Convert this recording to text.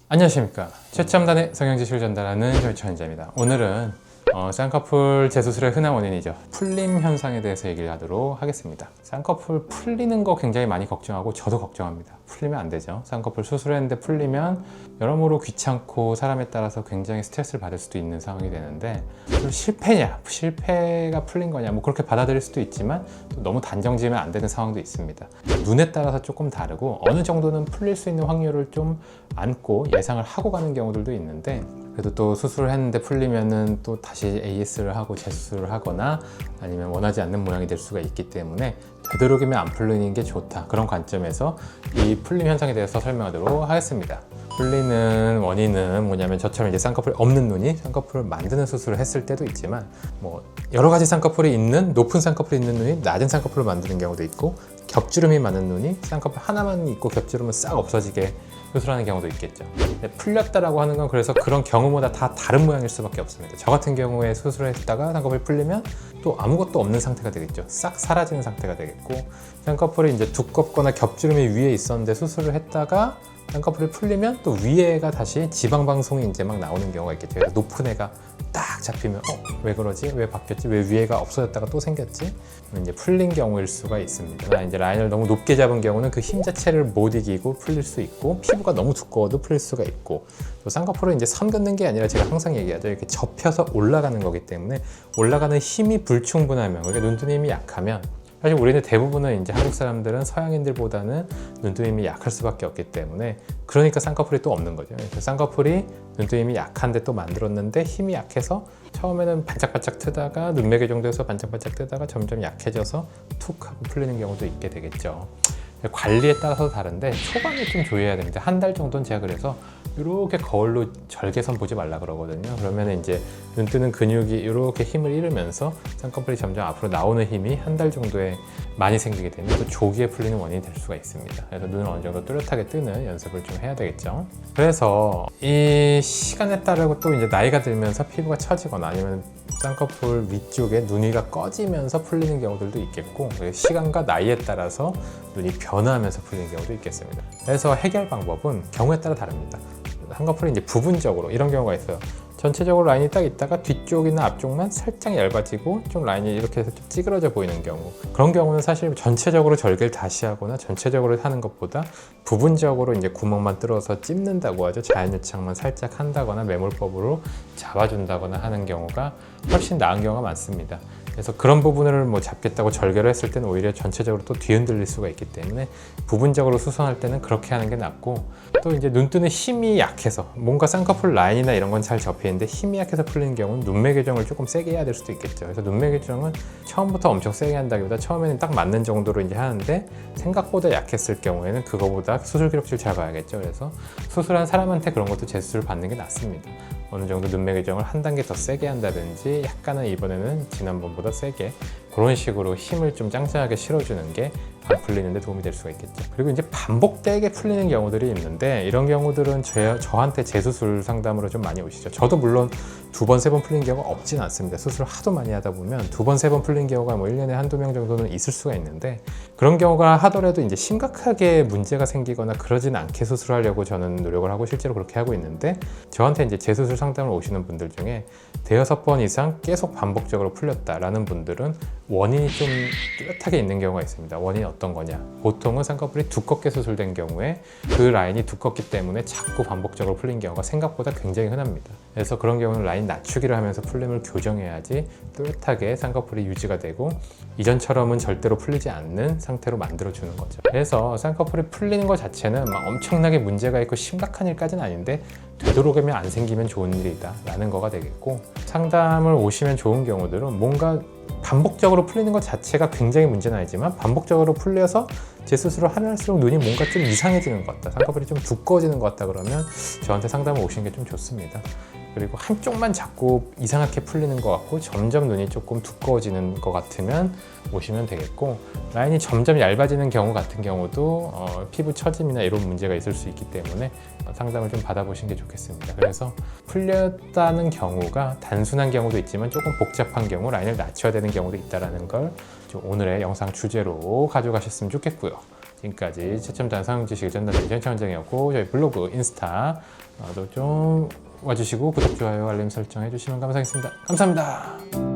안녕하십니까. 최첨단의 성형지식을 전달하는 절천자입니다. 오늘은 쌍꺼풀 재수술의 흔한 원인이죠. 풀림 현상에 대해서 얘기를 하도록 하겠습니다. 쌍꺼풀 풀리는 거 굉장히 많이 걱정하고 저도 걱정합니다. 풀리면 안 되죠. 쌍꺼풀 수술했는데 풀리면 여러모로 귀찮고 사람에 따라서 굉장히 스트레스를 받을 수도 있는 상황이 되는데 실패냐, 실패가 풀린 거냐 뭐 그렇게 받아들일 수도 있지만 또 너무 단정지으면 안 되는 상황도 있습니다. 눈에 따라서 조금 다르고 어느 정도는 풀릴 수 있는 확률을 좀 안고 예상을 하고 가는 경우들도 있는데 그래도 또 수술을 했는데 풀리면은 또 다시 AS를 하고 재수술을 하거나 아니면 원하지 않는 모양이 될 수가 있기 때문에 되도록이면 안 풀리는 게 좋다. 그런 관점에서 이 풀림 현상에 대해서 설명하도록 하겠습니다. 풀리는 원인은 뭐냐면 저처럼 이제 쌍꺼풀이 없는 눈이 쌍꺼풀을 만드는 수술을 했을 때도 있지만 뭐 여러 가지 쌍꺼풀이 있는 높은 쌍꺼풀이 있는 눈이 낮은 쌍꺼풀을 만드는 경우도 있고 겹주름이 많은 눈이 쌍꺼풀 하나만 있고 겹주름은 싹 없어지게 수술하는 경우도 있겠죠. 풀렸다라고 하는 건 그래서 그런 경우마다 다 다른 모양일 수밖에 없습니다. 저 같은 경우에 수술을 했다가 쌍꺼풀이 풀리면 또 아무것도 없는 상태가 되겠죠. 싹 사라지는 상태가 되겠고 쌍꺼풀이 이제 두껍거나 겹주름이 위에 있었는데 수술을 했다가 쌍꺼풀이 풀리면 또 위에가 다시 지방 방송이 이제 막 나오는 경우가 있겠죠. 그래서 높은 애가 딱 잡히면 왜 그러지? 왜 바뀌었지? 왜 위에가 없어졌다가 또 생겼지? 이제 풀린 경우일 수가 있습니다. 이제 라인을 너무 높게 잡은 경우는 그 힘 자체를 못 이기고 풀릴 수 있고 피부가 너무 두꺼워도 풀릴 수가 있고 또 쌍꺼풀은 이제 선 긋는 게 아니라 제가 항상 얘기하죠. 이렇게 접혀서 올라가는 거기 때문에 올라가는 힘이 불충분하면 그러니까 눈뜨는 힘이 약하면 사실 우리는 대부분은 이제 한국 사람들은 서양인들보다는 눈뜨림이 약할 수밖에 없기 때문에 그러니까 쌍꺼풀이 또 없는 거죠. 그래서 쌍꺼풀이 눈뜨림이 약한데 또 만들었는데 힘이 약해서 처음에는 반짝반짝 트다가 눈매개 정도에서 반짝반짝 뜨다가 점점 약해져서 툭 하고 풀리는 경우도 있게 되겠죠. 관리에 따라서 다른데 초반에 좀 조여야 됩니다. 한 달 정도는 제가 그래서 이렇게 거울로 절개선 보지 말라 그러거든요. 그러면 이제 눈 뜨는 근육이 이렇게 힘을 잃으면서 쌍꺼풀이 점점 앞으로 나오는 힘이 한 달 정도에 많이 생기게 되면 또 조기에 풀리는 원인이 될 수가 있습니다. 그래서 눈을 어느 정도 뚜렷하게 뜨는 연습을 좀 해야 되겠죠. 그래서 이 시간에 따르고 또 이제 나이가 들면서 피부가 처지거나 아니면 쌍꺼풀 위쪽에 눈위가 꺼지면서 풀리는 경우들도 있겠고 시간과 나이에 따라서 눈이 변화하면서 풀리는 경우도 있겠습니다. 그래서 해결 방법은 경우에 따라 다릅니다. 쌍꺼풀이 이제 부분적으로 이런 경우가 있어요. 전체적으로 라인이 딱 있다가 뒤쪽이나 앞쪽만 살짝 얇아지고 좀 라인이 이렇게 해서 좀 찌그러져 보이는 경우 그런 경우는 사실 전체적으로 절개를 다시 하거나 전체적으로 하는 것보다 부분적으로 이제 구멍만 뚫어서 찝는다고 하죠. 자연유착만 살짝 한다거나 매몰법으로 잡아준다거나 하는 경우가 훨씬 나은 경우가 많습니다. 그래서 그런 부분을 뭐 잡겠다고 절개를 했을 때는 오히려 전체적으로 또 뒤흔들릴 수가 있기 때문에 부분적으로 수선할 때는 그렇게 하는 게 낫고 또 이제 눈 뜨는 힘이 약해서 뭔가 쌍꺼풀 라인이나 이런 건 잘 접혀 있는데 힘이 약해서 풀리는 경우는 눈매 교정을 조금 세게 해야 될 수도 있겠죠. 그래서 눈매 교정은 처음부터 엄청 세게 한다기보다 처음에는 딱 맞는 정도로 이제 하는데 생각보다 약했을 경우에는 그거보다 수술 기록지를 잘 봐야겠죠. 그래서 수술한 사람한테 그런 것도 재수술을 받는 게 낫습니다. 어느 정도 눈매 교정을 한 단계 더 세게 한다든지 약간은 이번에는 지난번보다 세게 그런 식으로 힘을 좀 짱짱하게 실어주는 게 안 풀리는데 도움이 될 수가 있겠죠. 그리고 이제 반복되게 풀리는 경우들이 있는데 이런 경우들은 저한테 재수술 상담으로 좀 많이 오시죠. 저도 물론 두 번, 세 번 풀린 경우가 없진 않습니다. 수술을 하도 많이 하다 보면 두 번, 세 번 풀린 경우가 뭐 1년에 한두 명 정도는 있을 수가 있는데 그런 경우가 하더라도 이제 심각하게 문제가 생기거나 그러진 않게 수술하려고 저는 노력을 하고 실제로 그렇게 하고 있는데 저한테 이제 재수술 상담을 오시는 분들 중에 대여섯 번 이상 계속 반복적으로 풀렸다라는 분들은 원인이 좀 뚜렷하게 있는 경우가 있습니다. 원인이 어떤 거냐? 보통은 쌍꺼풀이 두껍게 수술된 경우에 그 라인이 두껍기 때문에 자꾸 반복적으로 풀린 경우가 생각보다 굉장히 흔합니다. 그래서 그런 경우는 라인 낮추기를 하면서 풀림을 교정해야지 뚜렷하게 쌍꺼풀이 유지가 되고 이전처럼은 절대로 풀리지 않는 상태로 만들어주는 거죠. 그래서 쌍꺼풀이 풀리는 것 자체는 막 엄청나게 문제가 있고 심각한 일까지는 아닌데 되도록이면 안 생기면 좋은 일이다 라는 거가 되겠고 상담을 오시면 좋은 경우들은 뭔가 반복적으로 풀리는 것 자체가 굉장히 문제는 아니지만 반복적으로 풀려서 재수술을 할수록 눈이 뭔가 좀 이상해지는 것 같다, 쌍꺼풀이 좀 두꺼워지는 것 같다 그러면 저한테 상담을 오시는 게 좀 좋습니다. 그리고 한쪽만 자꾸 이상하게 풀리는 것 같고 점점 눈이 조금 두꺼워지는 것 같으면 오시면 되겠고 라인이 점점 얇아지는 경우 같은 경우도 피부 처짐이나 이런 문제가 있을 수 있기 때문에 상담을 좀 받아보시는 게 좋겠습니다. 그래서 풀렸다는 경우가 단순한 경우도 있지만 조금 복잡한 경우 라인을 낮춰야 되는 경우도 있다는 걸 오늘의 영상 주제로 가져가셨으면 좋겠고요. 지금까지 최첨단 성형지식을 전달드린 전차원장이었고 저희 블로그, 인스타 좀 와주시고 구독, 좋아요, 알림 설정 해주시면 감사하겠습니다. 감사합니다.